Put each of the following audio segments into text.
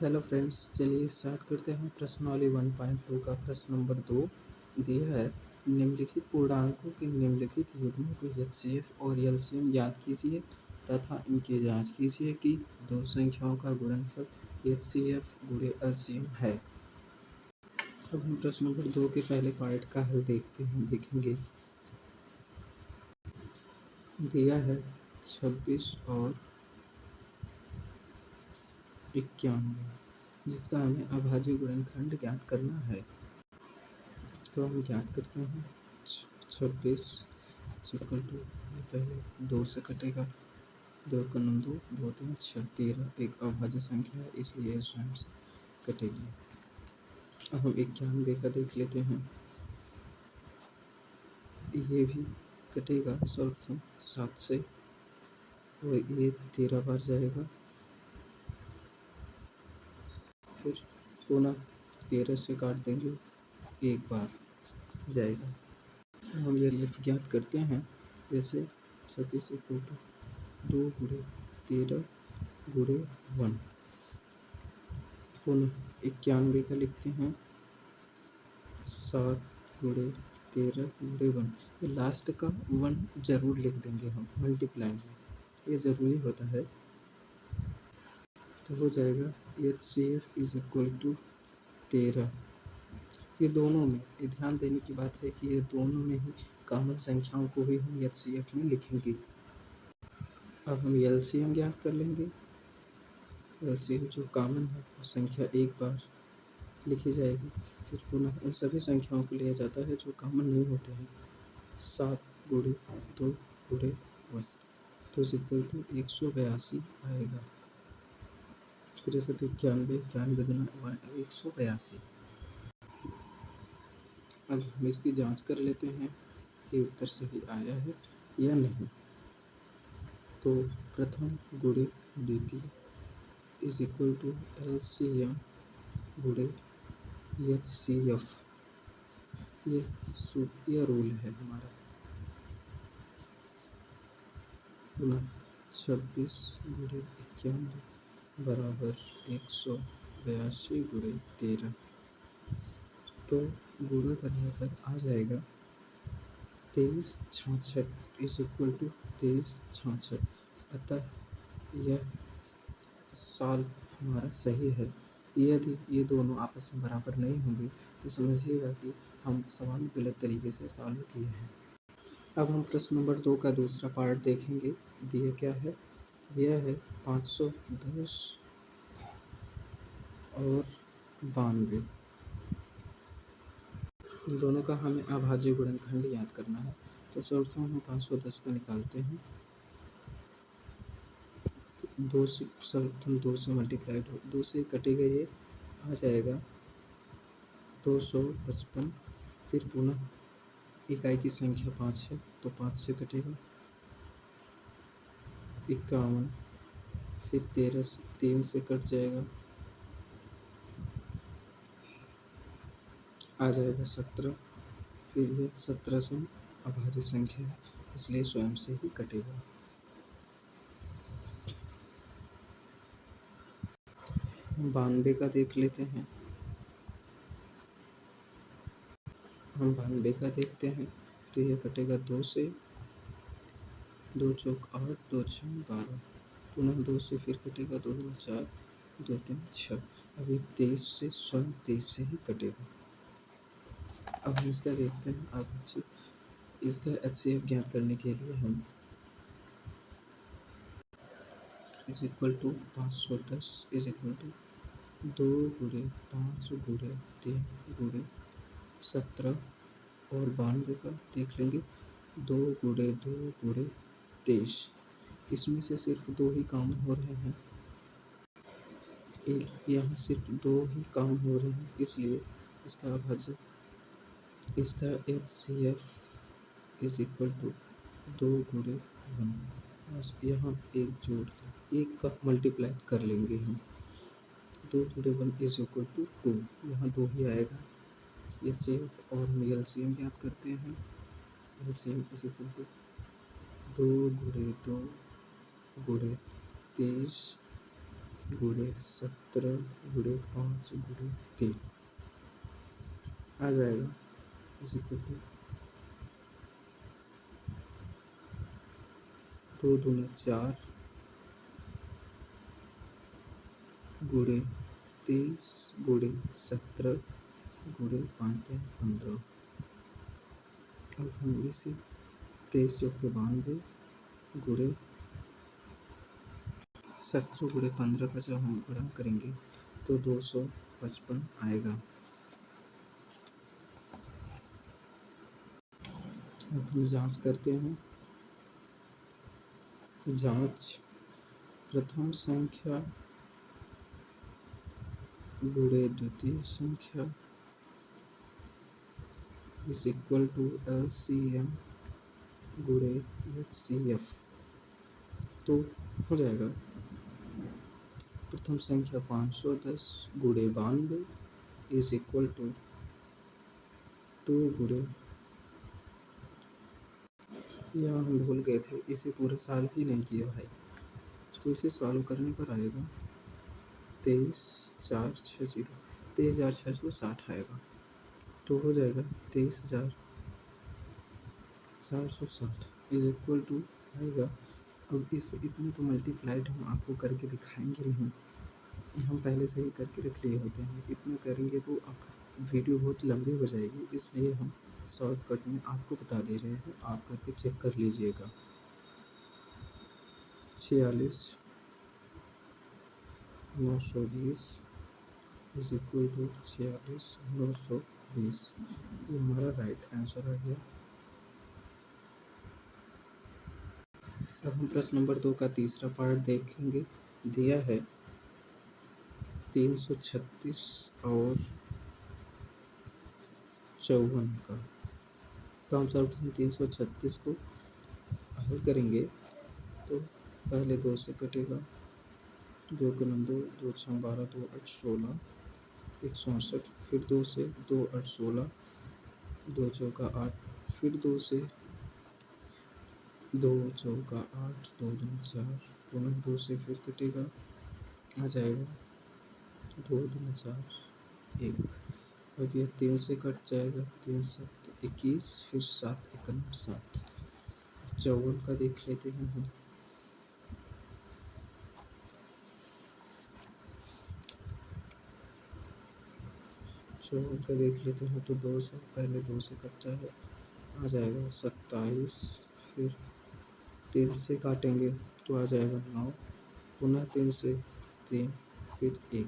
Hello friends, चलिए start करते हैं। प्रश्नावली 1.2 का प्रश्न नंबर 2 दिया है। निम्नलिखित पूर्णांकों के निम्नलिखित युग्मों को एचसीएफ और एलसीएम ज्ञात कीजिए तथा इनकी जांच कीजिए कि दो संख्याओं का गुणनफल एचसीएफ गुणे एलसीएम है। अब हम प्रश्न नंबर 2 के पहले पार्ट का हल देखेंगे। दिया है 26 और 91, जिसका हमें अभाज्य गुणनखंड ज्ञात करना है। तो हम ज्ञात करते हैं 26 इक्वल टू, पहले 2 से कटेगा, 2 का 2, 2 3 6 13 एक अभाज्य संख्या है, इसलिए स्वयं से कटेगी। अब हम 91 का देख लेते हैं। ये भी कटेगा सर्वप्रथम 7 से, और ये 13 बार जाएगा, फिर पुनः 13 से काट देंगे, एक बार जाएगा। हम ये ज्ञात करते हैं, जैसे 26 इक्वल टू 2 गुणे 13 गुणे 1। पुनः 91 का लिखते हैं 7 गुणे 13 गुणे 1। ये लास्ट का 1 जरूर लिख देंगे हम मल्टीप्लाई में, ये ज़रूरी होता है। तो हो जाएगा HCF इज इक्वल टू 13। ये दोनों में, ये ध्यान देने की बात है कि ये दोनों में ही कॉमन संख्याओं को भी हम HCF में लिखेंगे। अब हम LCM ज्ञात कर लेंगे। LCM जो कॉमन है वो संख्या एक बार लिखी जाएगी, फिर पुनः उन सभी संख्याओं को लिया जाता है जो कॉमन नहीं होते हैं। 7 गुणे 2 गुणे 1 तो इक्वल टू 182 आएगा। फिर ऐसे 91 91 गुना 182। अब हम इसकी जांच कर लेते हैं कि उत्तर सही आया है या नहीं। तो प्रथम गुणे द्वितीय इज इक्वल टू LCM गुणे HCF। ये रूल है हमारा। पुनः 26 गुणे 91 बराबर 182 गुणे 13। तो गुणा करने पर आ जाएगा 2366 इज इक्वल टू 2366। अतः यह साल हमारा सही है। यदि ये दोनों आपस में बराबर नहीं होंगे तो समझिएगा कि हम सवाल गलत तरीके से सॉल्व किए हैं। अब हम प्रश्न नंबर 2 का दूसरा पार्ट देखेंगे। दिया क्या है? दिया है 510 और 92। इन दोनों का हमें अभाज्य गुणनखंड याद करना है। तो सर्वप्रथम हम 510 का निकालते हैं। 2 से सर्वप्रथम 2 से मल्टीप्लाइड हो, 2 से कटेगा, ये आ जाएगा 255। फिर पुनः इकाई की संख्या 5 है तो 5 से कटेगा 51। फिर 3 से कट जाएगा, आ जाएगा 17। फिर यह 17 से अभाज्य संख्या है, इसलिए स्वयं से ही कटेगा। हम 92 का देख लेते हैं। हम 92 का देखते हैं तो यह कटेगा 2 से, 2 चौक 8, 2 6 12। पुनः 2 से फिर कटेगा 2 2 4, 2 3 6। अभी 23 से स्वयं 23 से ही कटेगा। अब हम इसका देखते हैं। अब इसका HCF ज्ञात करने के लिए हम is equal to 510 is equal to 2 गुणे 5 गुणे 3 गुणे 17 और 92 का देख लेंगे। 2 गुणे 2 गुणे 23। इसमें से सिर्फ 2 ही काम हो रहे हैं, यहाँ सिर्फ 2 ही काम हो रहे हैं, इसलिए इसका अभाज्य, इसका HCF इज इक्वल टू 2 गुणे 1। यहाँ एक जोड़ एक का मल्टीप्लाई कर लेंगे हम। 2 गुणे 1 इज इक्वल टू 2, यहाँ 2 ही आएगा। HCF और हम LCM ज्ञात करते हैं। LCM इज इक्वल टू 2 गुणे 2 गुणे 23 गुणे 17 गुणे 5 गुणे 3 आ जाएगा इज इक्वल टू 2 दूनी 4 गुणे 30 गुणे 17 गुणे 5 15। अब हम इसे 23 चौके 92 गुणे 17 गुणे 15 का जब हम गुणा करेंगे तो 255 आएगा। अब हम जांच करते हैं। जांच प्रथम संख्या गुणे द्वितीय संख्या इज इक्वल टू LCM गुणे HCF। तो हो जाएगा प्रथम संख्या 510 गुणे 92 इज इक्वल टू 2 गुणे, यहाँ हम भूल गए थे, इसे पूरे साल ही नहीं किया भाई, तो इसे सॉल्व करने पर आएगा 23,460 23,660 आएगा। तो हो जाएगा 23,460 इज इक्वल टू आएगा। अब इस इतने तो मल्टीप्लाइड हम आपको करके दिखाएंगे नहीं, हम पहले से ही करके रख लिए होते हैं। इतना करेंगे तो अब वीडियो बहुत लंबी हो जाएगी, इसलिए हम शॉर्टकट में आपको बता दे रहे हैं, आप करके चेक कर लीजिएगा। 46,920 इज इक्वल टू 46,920, ये हमारा राइट आंसर आ गया। अब हम प्रश्न नंबर 2 का तीसरा पार्ट देखेंगे। दिया है 336 और 54 का, तो हम सर्वप्रथम 336 को हल करेंगे। तो पहले 2 से कटेगा, 2 के 9 2 2 6 12 2 8 16 168, फिर 2 से 2 8 16 2 चौका 8, फिर 2 से 2 चौका 8 2 दूनी 4, पुनः 2 से फिर कटेगा, आ जाएगा 2 दूनी 4 1। अब यह 3 से कट जाएगा, 3 7 21, फिर 7 1 7। 54 का देख लेते हैं हम। का देख लेते हैं तो 2 से पहले 2 से कटता है, आ जाएगा 27, फिर 3 से काटेंगे तो आ जाएगा 9, पुनः 3 से 3, फिर 1।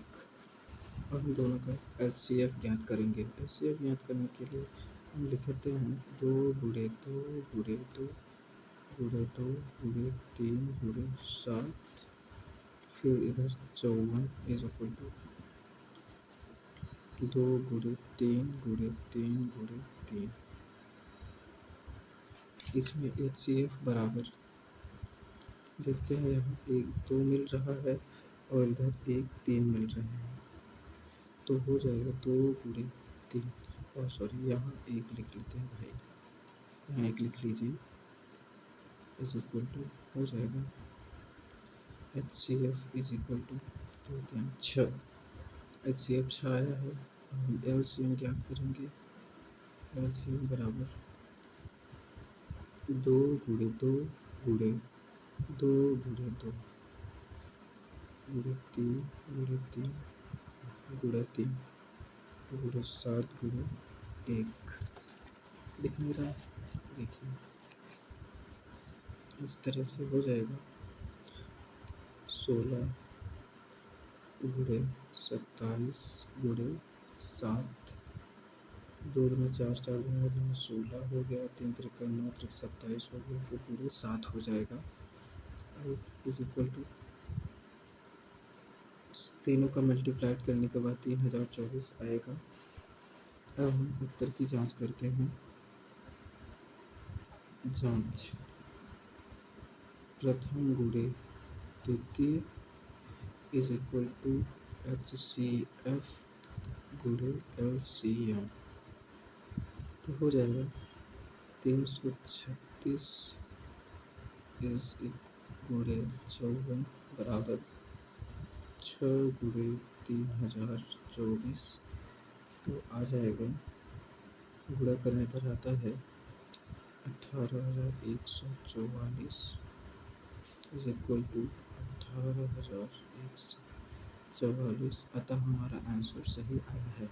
और हम दोनों का LCF ज्ञात करेंगे। LCF ज्ञात करने के लिए हम लिखते हैं 2 गुणे 2 गुणे 2 गुणे 2 गुणे 3 गुणे 7, फिर इधर 54 इज इक्वल टू 2 गुणे 3 गुणे 3 गुणे 3। इसमें HCF बराबर देखते हैं, यहाँ 1 2 मिल रहा है और इधर 1 3 मिल रहे हैं, तो हो जाएगा 2 गुणे 3, और सॉरी यहाँ 1 लिख लेते हैं भाई, यहाँ 1 लिख लीजिए, इज इक्वल टू हो जाएगा HCF is equal to 2 3 6। HCF 6 आया है। हम LCM ज्ञात करेंगे। LCM बराबर 2 गुणे 2 गुणे 2 गुणे 2 गुणे 3 गुणे 3 गुणे 3 गुणे 7 गुणे 1। दिख नहीं रहा, देखिए इस तरह से हो जाएगा 16 गुणे 27 गुणे 7, 2 में 4 4 गुणे 2 16 हो गया, 3 त्रिका 9 त्रिक 27 हो गया, फिर पूरे 7 हो जाएगा। इज इक्वल टू तीनों का मल्टीप्लाइड करने के बाद 3024 आएगा। अब हम उत्तर की जांच करते हैं। जांच प्रथम गुणे द्वितीय इज इक्वल टू HCF गुणे LCM, तो हो जाएगा 336 इज गुणे 54 बराबर 6 × 3024, तो आ जाएगा, गुणा करने पर आता है 18,144 इज इक्वल टू 18,144। अतः हमारा आंसर सही आया है।